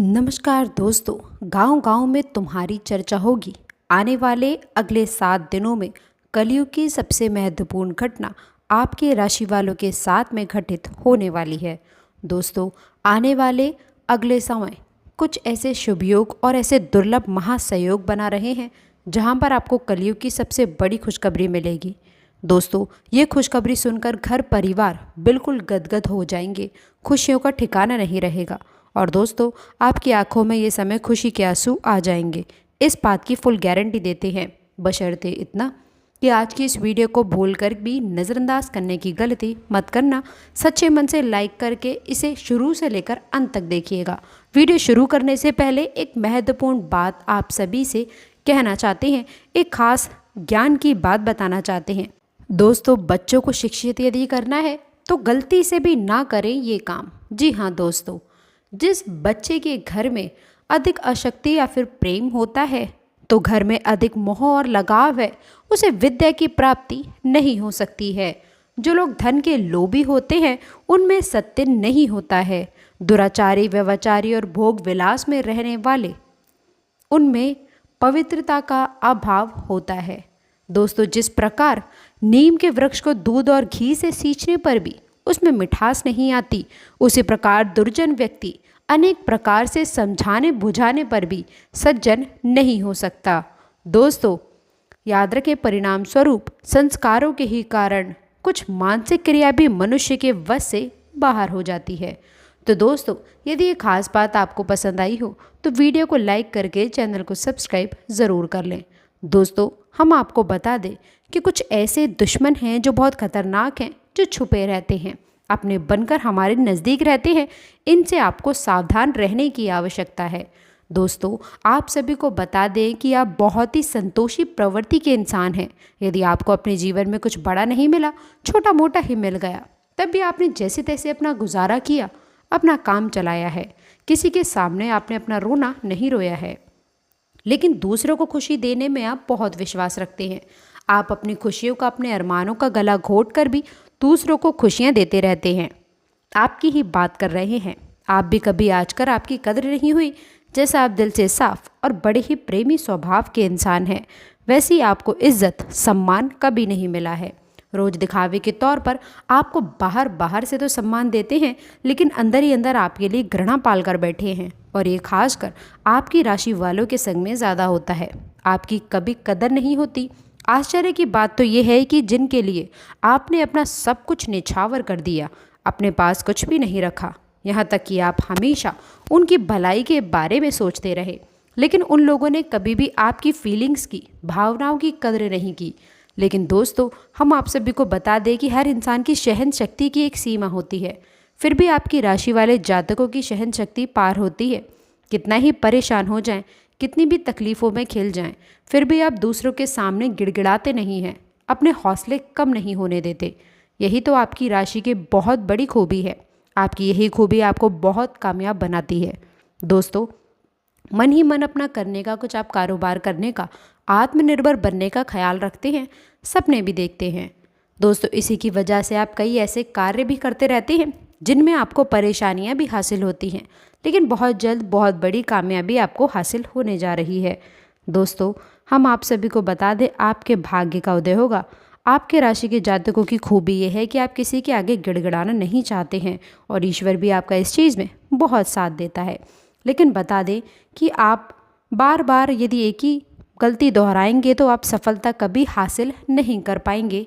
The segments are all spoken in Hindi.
नमस्कार दोस्तों। गांव-गांव में तुम्हारी चर्चा होगी। आने वाले अगले 7 दिनों में कलयुग की सबसे महत्वपूर्ण घटना आपके राशि वालों के साथ में घटित होने वाली है। दोस्तों, आने वाले अगले समय कुछ ऐसे शुभ योग और ऐसे दुर्लभ महासंयोग बना रहे हैं जहां पर आपको कलयुग की सबसे बड़ी खुशखबरी मिलेगी। दोस्तों, ये खुशखबरी सुनकर घर परिवार बिल्कुल गदगद हो जाएंगे, खुशियों का ठिकाना नहीं रहेगा। और दोस्तों, आपकी आंखों में ये समय खुशी के आंसू आ जाएंगे, इस बात की फुल गारंटी देते हैं। बशर्ते इतना कि आज की इस वीडियो को भूलकर भी नज़रअंदाज करने की गलती मत करना। सच्चे मन से लाइक करके इसे शुरू से लेकर अंत तक देखिएगा। वीडियो शुरू करने से पहले एक महत्वपूर्ण बात आप सभी से कहना चाहते हैं, एक खास ज्ञान की बात बताना चाहते हैं। दोस्तों, बच्चों को शिक्षित यदि करना है तो गलती से भी ना करें ये काम। जी हाँ दोस्तों, जिस बच्चे के घर में अधिक आसक्ति या फिर प्रेम होता है तो घर में अधिक मोह और लगाव है, उसे विद्या की प्राप्ति नहीं हो सकती है। जो लोग धन के लोभी होते हैं उनमें सत्य नहीं होता है। दुराचारी, व्यभिचारी और भोग विलास में रहने वाले, उनमें पवित्रता का अभाव होता है। दोस्तों, जिस प्रकार नीम के वृक्ष को दूध और घी से सींचने पर भी उसमें मिठास नहीं आती, उसी प्रकार दुर्जन व्यक्ति अनेक प्रकार से समझाने बुझाने पर भी सज्जन नहीं हो सकता। दोस्तों, याद रखें, परिणाम स्वरूप संस्कारों के ही कारण कुछ मानसिक क्रिया भी मनुष्य के वश से बाहर हो जाती है। तो दोस्तों, यदि ये खास बात आपको पसंद आई हो तो वीडियो को लाइक करके चैनल को सब्सक्राइब ज़रूर कर लें। दोस्तों, हम आपको बता दें कि कुछ ऐसे दुश्मन हैं जो बहुत खतरनाक हैं, जो छुपे रहते हैं, अपने बनकर हमारे नज़दीक रहते हैं। इनसे आपको सावधान रहने की आवश्यकता है। दोस्तों, आप सभी को बता दें कि आप बहुत ही संतोषी प्रवृत्ति के इंसान हैं। यदि आपको अपने जीवन में कुछ बड़ा नहीं मिला, छोटा मोटा ही मिल गया, तब भी आपने जैसे तैसे अपना गुजारा किया, अपना काम चलाया है। किसी के सामने आपने अपना रोना नहीं रोया है, लेकिन दूसरों को खुशी देने में आप बहुत विश्वास रखते हैं। आप अपनी खुशियों का, अपने अरमानों का गला घोट कर भी दूसरों को खुशियां देते रहते हैं। आपकी ही बात कर रहे हैं। आप भी कभी आजकर आपकी कदर नहीं हुई। जैसा आप दिल से साफ और बड़े ही प्रेमी स्वभाव के इंसान हैं, वैसी आपको इज्जत सम्मान कभी नहीं मिला है। रोज दिखावे के तौर पर आपको बाहर बाहर से तो सम्मान देते हैं, लेकिन अंदर ही अंदर आपके लिए घृणा पाल कर बैठे हैं। और ये खासकर आपकी राशि वालों के संग में ज़्यादा होता है। आपकी कभी कदर नहीं होती। आश्चर्य की बात तो ये है कि जिनके लिए आपने अपना सब कुछ निछावर कर दिया, अपने पास कुछ भी नहीं रखा, यहाँ तक कि आप हमेशा उनकी भलाई के बारे में सोचते रहे, लेकिन उन लोगों ने कभी भी आपकी फीलिंग्स की, भावनाओं की कदर नहीं की। लेकिन दोस्तों, हम आप सभी को बता दें कि हर इंसान की सहन शक्ति की एक सीमा होती है। फिर भी आपकी राशि वाले जातकों की सहन शक्ति पार होती है। कितना ही परेशान हो जाएं, कितनी भी तकलीफ़ों में खिल जाएं, फिर भी आप दूसरों के सामने गिड़गिड़ाते नहीं हैं, अपने हौसले कम नहीं होने देते। यही तो आपकी राशि की बहुत बड़ी खूबी है। आपकी यही खूबी आपको बहुत कामयाब बनाती है। दोस्तों, मन ही मन अपना करने का, कुछ आप कारोबार करने का, आत्मनिर्भर बनने का ख्याल रखते हैं, सपने भी देखते हैं। दोस्तों, इसी की वजह से आप कई ऐसे कार्य भी करते रहते हैं जिनमें आपको परेशानियां भी हासिल होती हैं, लेकिन बहुत जल्द बहुत बड़ी कामयाबी आपको हासिल होने जा रही है। दोस्तों, हम आप सभी को बता दें, आपके भाग्य का उदय होगा। आपके राशि के जातकों की खूबी यह है कि आप किसी के आगे गिड़गिड़ाना नहीं चाहते हैं, और ईश्वर भी आपका इस चीज़ में बहुत साथ देता है। लेकिन बता दें कि आप बार बार यदि एक ही गलती दोहराएंगे तो आप सफलता कभी हासिल नहीं कर पाएंगे।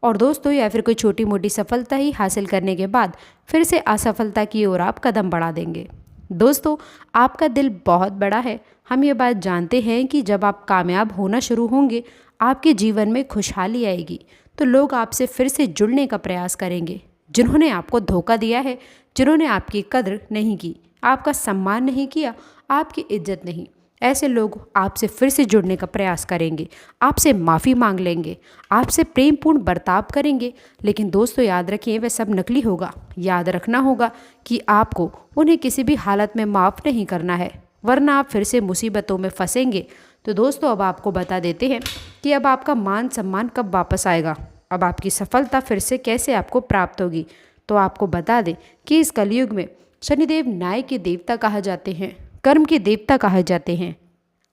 और दोस्तों, या फिर कोई छोटी मोटी सफलता ही हासिल करने के बाद फिर से असफलता की ओर आप कदम बढ़ा देंगे। दोस्तों, आपका दिल बहुत बड़ा है। हम ये बात जानते हैं कि जब आप कामयाब होना शुरू होंगे, आपके जीवन में खुशहाली आएगी, तो लोग आपसे फिर से जुड़ने का प्रयास करेंगे। जिन्होंने आपको धोखा दिया है, जिन्होंने आपकी कद्र नहीं की, आपका सम्मान नहीं किया, आपकी इज्जत नहीं, ऐसे लोग आपसे फिर से जुड़ने का प्रयास करेंगे, आपसे माफ़ी मांग लेंगे, आपसे प्रेमपूर्ण बर्ताव करेंगे। लेकिन दोस्तों, याद रखिए, वह सब नकली होगा। याद रखना होगा कि आपको उन्हें किसी भी हालत में माफ़ नहीं करना है, वरना आप फिर से मुसीबतों में फंसेंगे। तो दोस्तों, अब आपको बता देते हैं कि अब आपका मान सम्मान कब वापस आएगा, अब आपकी सफलता फिर से कैसे आपको प्राप्त होगी। तो आपको बता दें कि इस कलयुग में शनिदेव न्याय के देवता कहा जाते हैं। कर्म के देवता कहे जाते हैं।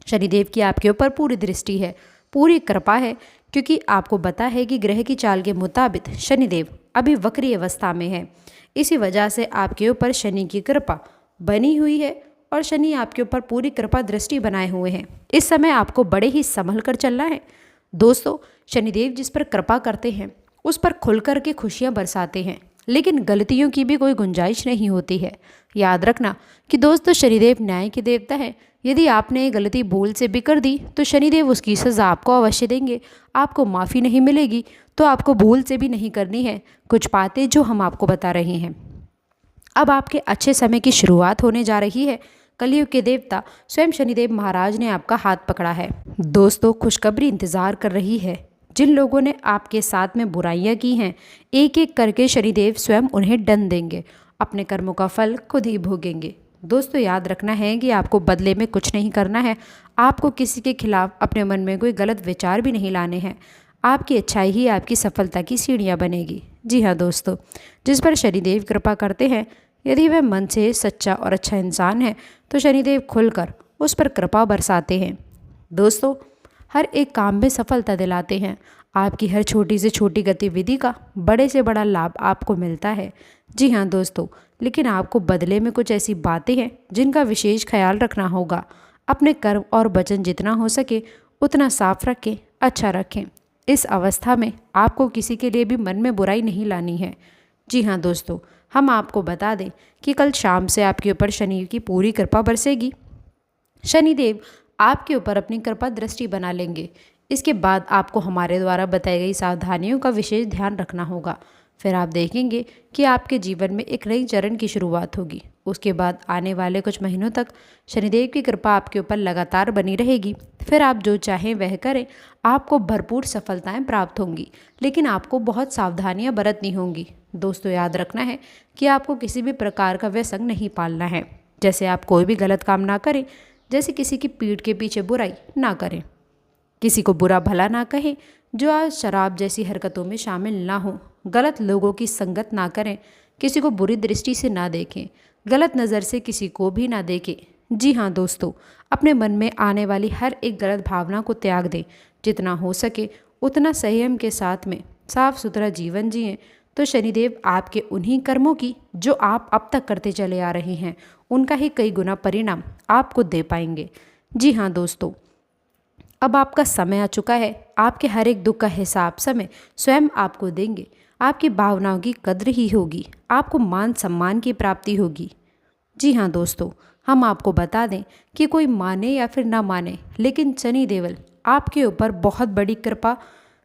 शनिदेव की आपके ऊपर पूरी दृष्टि है, पूरी कृपा है, क्योंकि आपको पता है कि ग्रह की चाल के मुताबिक शनिदेव अभी वक्री अवस्था में है। इसी वजह से आपके ऊपर शनि की कृपा बनी हुई है और शनि आपके ऊपर पूरी कृपा दृष्टि बनाए हुए हैं। इस समय आपको बड़े ही संभल कर चलना है। दोस्तों, शनिदेव जिस पर कृपा करते हैं उस पर खुलकर के खुशियाँ बरसाते हैं, लेकिन गलतियों की भी कोई गुंजाइश नहीं होती है। याद रखना कि दोस्तों, शनिदेव न्याय के देवता है। यदि आपने ये गलती भूल से भी कर दी तो शनिदेव उसकी सज़ा आपको अवश्य देंगे। आपको माफ़ी नहीं मिलेगी, तो आपको भूल से भी नहीं करनी है कुछ बातें जो हम आपको बता रहे हैं। अब आपके अच्छे समय की शुरुआत होने जा रही है। कलयुग के देवता स्वयं शनिदेव महाराज ने आपका हाथ पकड़ा है। दोस्तों, खुशखबरी इंतज़ार कर रही है। जिन लोगों ने आपके साथ में बुराइयां की हैं, एक एक करके शनिदेव स्वयं उन्हें दंड देंगे। अपने कर्मों का फल खुद ही भोगेंगे। दोस्तों, याद रखना है कि आपको बदले में कुछ नहीं करना है। आपको किसी के खिलाफ अपने मन में कोई गलत विचार भी नहीं लाने हैं। आपकी अच्छाई ही आपकी सफलता की सीढ़ियाँ बनेगी। जी हाँ दोस्तों, जिस पर शनिदेव कृपा करते हैं, यदि वह मन से सच्चा और अच्छा इंसान है तो शनिदेव खुलकर उस पर कृपा बरसाते हैं। दोस्तों, हर एक काम में सफलता दिलाते हैं। आपकी हर छोटी से छोटी गतिविधि का बड़े से बड़ा लाभ आपको मिलता है। जी हाँ दोस्तों, लेकिन आपको बदले में कुछ ऐसी बातें हैं जिनका विशेष ख्याल रखना होगा। अपने कर्म और वचन जितना हो सके उतना साफ रखें, अच्छा रखें। इस अवस्था में आपको किसी के लिए भी मन में बुराई नहीं लानी है। जी हाँ दोस्तों, हम आपको बता दें कि कल शाम से आपके ऊपर शनि की पूरी कृपा बरसेगी। शनिदेव आपके ऊपर अपनी कृपा दृष्टि बना लेंगे। इसके बाद आपको हमारे द्वारा बताई गई सावधानियों का विशेष ध्यान रखना होगा। फिर आप देखेंगे कि आपके जीवन में एक नई चरण की शुरुआत होगी। उसके बाद आने वाले कुछ महीनों तक शनिदेव की कृपा आपके ऊपर लगातार बनी रहेगी। फिर आप जो चाहें वह करें, आपको भरपूर सफलताएं प्राप्त होंगी, लेकिन आपको बहुत सावधानियां बरतनी होंगी। दोस्तों, याद रखना है कि आपको किसी भी प्रकार का व्यसन नहीं पालना है। जैसे आप कोई भी गलत काम ना करें, जैसे किसी की पीठ के पीछे बुराई ना करें, किसी को बुरा भला ना कहें, जो आज शराब जैसी हरकतों में शामिल ना हो, गलत लोगों की संगत ना करें, किसी को बुरी दृष्टि से ना देखें, गलत नज़र से किसी को भी ना देखें। जी हाँ दोस्तों, अपने मन में आने वाली हर एक गलत भावना को त्याग दें। जितना हो सके उतना संयम के साथ में साफ सुथरा जीवन जिएं, तो शनिदेव आपके उन्हीं कर्मों की जो आप अब तक करते चले आ रहे हैं, उनका ही कई गुना परिणाम आपको दे पाएंगे। जी हाँ दोस्तों, अब आपका समय आ चुका है। आपके हर एक दुख का हिसाब समय स्वयं आपको देंगे। आपकी भावनाओं की कद्र ही होगी, आपको मान सम्मान की प्राप्ति होगी। जी हाँ दोस्तों, हम आपको बता दें कि कोई माने या फिर ना माने, लेकिन शनि देवल आपके ऊपर बहुत बड़ी कृपा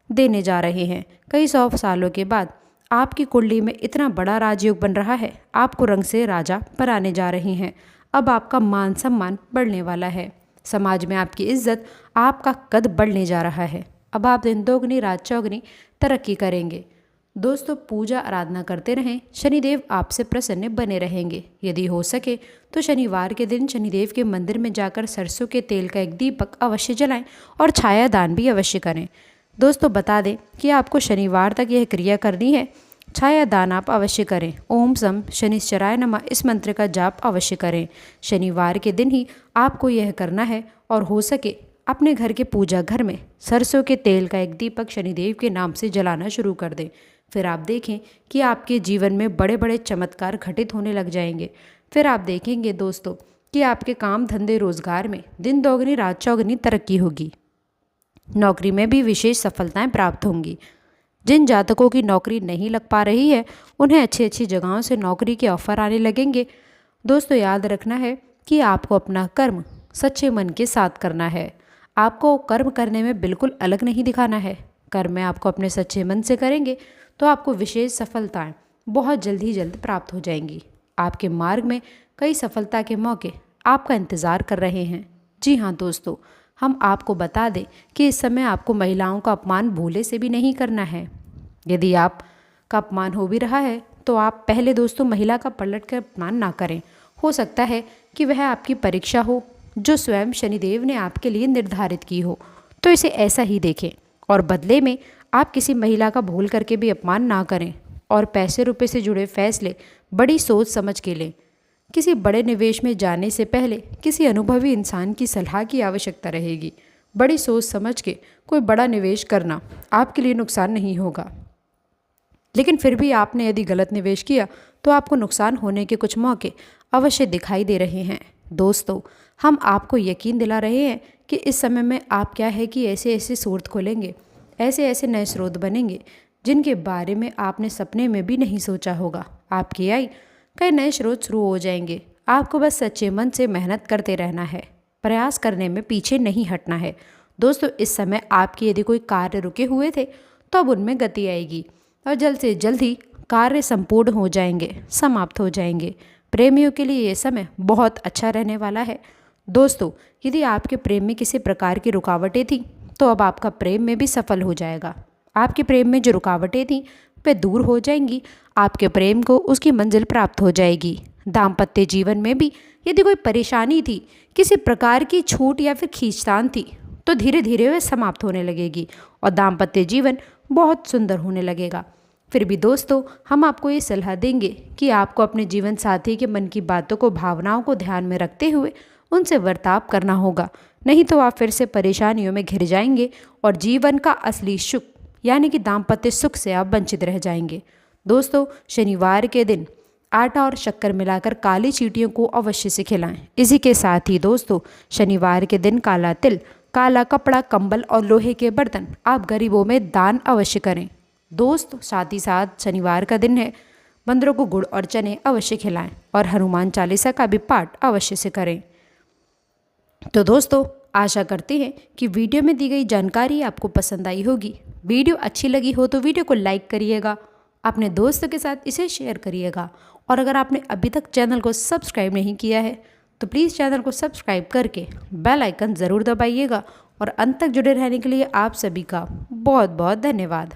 देने जा रहे हैं। कई 100 सालों के बाद आपकी कुंडली में इतना बड़ा राजयोग बन रहा है, आपको रंग से राजा बनाने जा रहे हैं। अब आपका मान सम्मान बढ़ने वाला है। समाज में आपकी इज्जत, आपका कद बढ़ने जा रहा है। अब आप दिन दोगुनी रात चौगुनी तरक्की करेंगे। दोस्तों, पूजा आराधना करते रहें, शनिदेव आपसे प्रसन्न बने रहेंगे। यदि हो सके तो शनिवार के दिन शनिदेव के मंदिर में जाकर सरसों के तेल का एक दीपक अवश्य जलाएं और छाया दान भी अवश्य करें। दोस्तों, बता दें कि आपको शनिवार तक यह क्रिया करनी है। छाया दान आप अवश्य करें। ओम सम शनिश्चराय नमः इस मंत्र का जाप अवश्य करें। शनिवार के दिन ही आपको यह करना है, और हो सके अपने घर के पूजा घर में सरसों के तेल का एक दीपक शनिदेव के नाम से जलाना शुरू कर दें। फिर आप देखें कि आपके जीवन में बड़े बड़े चमत्कार घटित होने लग जाएंगे। फिर आप देखेंगे दोस्तों कि आपके काम धंधे रोजगार में दिन दोगुनी रात चौगुनी तरक्की होगी। नौकरी में भी विशेष सफलताएं प्राप्त होंगी। जिन जातकों की नौकरी नहीं लग पा रही है, उन्हें अच्छी अच्छी जगहों से नौकरी के ऑफर आने लगेंगे। दोस्तों, याद रखना है कि आपको अपना कर्म सच्चे मन के साथ करना है। आपको कर्म करने में बिल्कुल अलग नहीं दिखाना है। कर्म में आपको अपने सच्चे मन से करेंगे तो आपको विशेष सफलताएं बहुत जल्द प्राप्त हो जाएंगी। आपके मार्ग में कई सफलता के मौके आपका इंतज़ार कर रहे हैं। जी हाँ दोस्तों, हम आपको बता दें कि इस समय आपको महिलाओं का अपमान भूले से भी नहीं करना है। यदि आपका अपमान हो भी रहा है तो आप पहले दोस्तों महिला का पलट कर अपमान ना करें। हो सकता है कि वह आपकी परीक्षा हो जो स्वयं शनिदेव ने आपके लिए निर्धारित की हो, तो इसे ऐसा ही देखें और बदले में आप किसी महिला का भूल करके भी अपमान ना करें। और पैसे रुपए से जुड़े फैसले बड़ी सोच समझ के लें। किसी बड़े निवेश में जाने से पहले किसी अनुभवी इंसान की सलाह की आवश्यकता रहेगी। बड़ी सोच समझ के कोई बड़ा निवेश करना आपके लिए नुकसान नहीं होगा, लेकिन फिर भी आपने यदि गलत निवेश किया तो आपको नुकसान होने के कुछ मौके अवश्य दिखाई दे रहे हैं। दोस्तों, हम आपको यकीन दिला रहे हैं कि इस समय में आप क्या है कि ऐसे ऐसे स्रोत खोलेंगे, ऐसे ऐसे नए स्रोत बनेंगे जिनके बारे में आपने सपने में भी नहीं सोचा होगा। आपकी आय कई नए स्रोत शुरू हो जाएंगे। आपको बस सच्चे मन से मेहनत करते रहना है, प्रयास करने में पीछे नहीं हटना है। दोस्तों, इस समय आपके यदि कोई कार्य रुके हुए थे तो अब उनमें गति आएगी और जल्द से जल्द ही कार्य संपूर्ण हो जाएंगे, समाप्त हो जाएंगे। प्रेमियों के लिए ये समय बहुत अच्छा रहने वाला है। दोस्तों, यदि आपके प्रेम में किसी प्रकार की रुकावटें थीं तो अब आपका प्रेम में भी सफल हो जाएगा। आपके प्रेम में जो रुकावटें थीं वे दूर हो जाएंगी। आपके प्रेम को उसकी मंजिल प्राप्त हो जाएगी। दाम्पत्य जीवन में भी यदि कोई परेशानी थी, किसी प्रकार की छूट या फिर खींचतान थी, तो धीरे धीरे वह समाप्त होने लगेगी और दाम्पत्य जीवन बहुत सुंदर होने लगेगा। फिर भी दोस्तों, हम आपको ये सलाह देंगे कि आपको अपने जीवन साथी के मन की बातों को, भावनाओं को ध्यान में रखते हुए उनसे बर्ताव करना होगा, नहीं तो आप फिर से परेशानियों में घिर जाएंगे और जीवन का असली सुख यानी कि दाम्पत्य सुख से आप वंचित रह जाएंगे। दोस्तों, शनिवार के दिन आटा और शक्कर मिलाकर काली चींटियों को अवश्य से खिलाएं। इसी के साथ ही दोस्तों, शनिवार के दिन काला तिल, काला कपड़ा, कंबल और लोहे के बर्तन आप गरीबों में दान अवश्य करें। दोस्त, साथ ही साथ शनिवार का दिन है, बंदरों को गुड़ और चने अवश्य खिलाएं और हनुमान चालीसा का भी पाठ अवश्य से करें। तो दोस्तों, आशा करते हैं कि वीडियो में दी गई जानकारी आपको पसंद आई होगी। वीडियो अच्छी लगी हो तो वीडियो को लाइक करिएगा, अपने दोस्तों के साथ इसे शेयर करिएगा और अगर आपने अभी तक चैनल को सब्सक्राइब नहीं किया है तो प्लीज़ चैनल को सब्सक्राइब करके बेल आइकन ज़रूर दबाइएगा और अंत तक जुड़े रहने के लिए आप सभी का बहुत बहुत धन्यवाद।